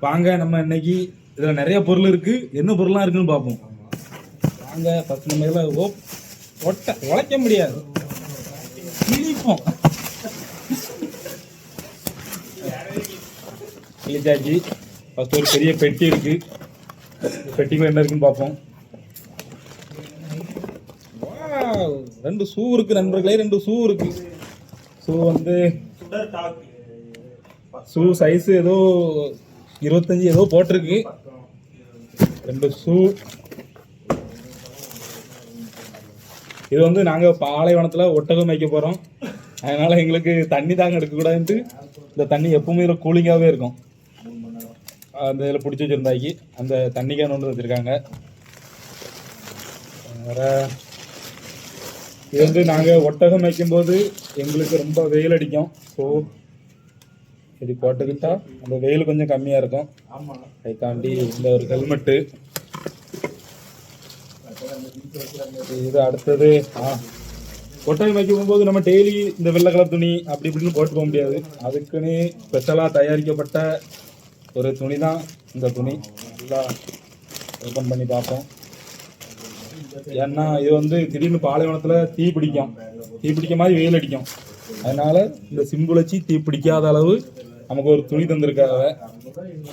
வாங்க நம்ம இன்னைக்கு இதில் நிறைய பொருள் இருக்குது. என்ன பொருள்லாம் இருக்குன்னு பார்ப்போம். வாங்க ஃபஸ்ட் நம்ம இதில் உழைக்க முடியாது, கிழிப்போம். கிழிச்சாச்சு. ஃபஸ்ட் ஒரு பெரிய பெட்டி இருக்குது. பெட்டிக்குள்ள என்ன இருக்குன்னு பார்ப்போம். ரெண்டு ஷூ இருக்குது நண்பர்களே, ரெண்டு ஷூ இருக்குது. ஷூ வந்து ஷூ சைஸு ஏதோ 25 ஏதோ போட்டிருக்கு. ரெண்டு ஷூ. இது வந்து நாங்கள் பாலைவனத்தில் ஒட்டகம் வைக்க போகிறோம். அதனால் எங்களுக்கு தண்ணி தாங்க எடுக்கக்கூடாதுன்ட்டு இந்த தண்ணி எப்பவுமே இதில் கூலிங்காகவே இருக்கும். அந்த இதில் பிடிச்சி வச்சுருந்தாக்கி அந்த தண்ணி கேன் ஒன்று வச்சுருக்காங்க. வேறு இது வந்து நாங்கள் ஒட்டகம் வைக்கும்போது எங்களுக்கு ரொம்ப வெயில் அடிக்கும். ஸோ இது போட்டுக்கிட்டா அந்த வெயில் கொஞ்சம் கம்மியாக இருக்கும். அதுக்காண்டி இந்த ஒரு ஹெல்மெட்டு. இது அடுத்தது ஒட்டகம் வைக்க போகும்போது நம்ம டெய்லி இந்த வெள்ளை கலர் துணி அப்படி இப்படின்னு போட்டு போக முடியாது. அதுக்குன்னு ஸ்பெஷலாக தயாரிக்கப்பட்ட ஒரு துணி தான் இந்த துணி. நல்லா ஓப்பன் பண்ணி பார்ப்போம். ஏன்னா இது வந்து திடீர்னு பாலைவனத்தில் தீ பிடிக்க மாதிரி வெயில் அடிக்கும். அதனால் இந்த சிம்பிள் வச்சு தீ பிடிக்காத அளவு நமக்கு ஒரு துணி தந்திருக்காங்க.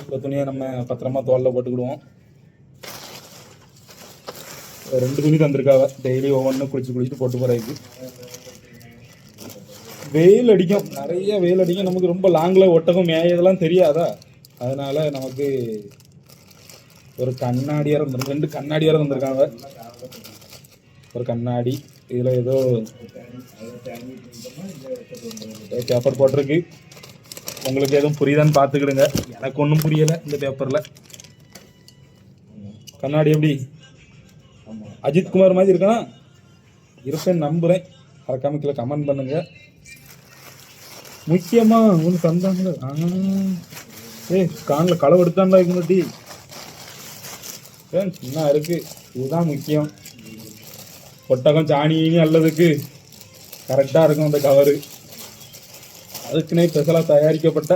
இந்த துணியை நம்ம பத்திரமா தோலில் போட்டுக்கிடுவோம். ரெண்டு துணி தந்திருக்காங்க. டெய்லி ஒவ்வொன்றும் குளிச்சுட்டு போட்டு போகிறதுக்கு. வெயில் அடிக்கும், நிறைய வெயில் அடிக்கும். நமக்கு ரொம்ப லாங்கில் ஒட்டகம் மேயதெல்லாம் தெரியாதா? அதனால் நமக்கு ஒரு கண்ணாடியாக ரெண்டு கண்ணாடியாக தந்திருக்காங்க. ஒரு கண்ணாடி. இதில் ஏதோ பேப்பர் போட்டிருக்கு. உங்களுக்கு எதுவும் புரியுதான்னு பார்த்துக்கிடுங்க. எனக்கு ஒன்றும் புரியலை இந்த பேப்பரில். கண்ணாடி எப்படி அஜித்குமார் மாதிரி இருக்கானா? இருப்பேன்னு நம்புகிறேன். மறக்காம கீழே கமெண்ட் பண்ணுங்க. முக்கியமாக ஒன்று தந்தாங்க. காணில் களவு எடுத்தாண்டா முன்னாடி என்ன இருக்கு. இதுதான் முக்கியம். ஒட்டகம் சாணி அல்லதுக்கு கரெக்டாக இருக்கும் அந்த கவரு. அதுக்குன்னே ஸ்பெஷலாக தயாரிக்கப்பட்ட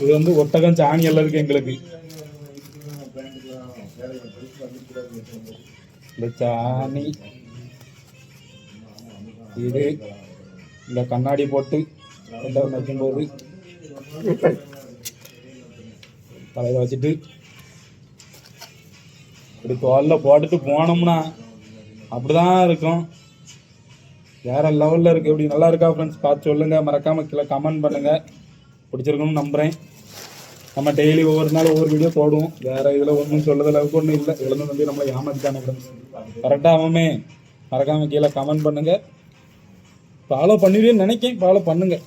இது வந்து ஒட்டகம் சாணி அல்லதுக்கு எங்களுக்கு இந்த சாணி. இது இந்த கண்ணாடி போட்டு வைக்கும்போது தலையில் வச்சுட்டு இப்படி தோலில் போட்டுட்டு போனோம்னா அப்படிதான் இருக்கும். வேற லெவலில் இருக்குது. எப்படி நல்லா இருக்கா ஃப்ரெண்ட்ஸ்? பார்த்து சொல்லுங்கள். மறக்காமல் கீழே கமெண்ட் பண்ணுங்கள். பிடிச்சிருக்கணும்னு நம்புகிறேன். நம்ம டெய்லி ஒவ்வொரு நாள் ஒவ்வொரு வீடியோ போடுவோம். வேறு இதில் ஒன்றும் சொல்லுறது அளவுக்கு ஒன்றும் இல்லை. இதில் வந்து நம்மளை ஏமாற்றிட்டாங்க ஃப்ரெண்ட்ஸ். கரெக்டாகவே மறக்காமல் கீழே கமெண்ட் பண்ணுங்கள். ஃபாலோ பண்ணிடுவேன்னு நினைக்கேன். ஃபாலோ பண்ணுங்கள்.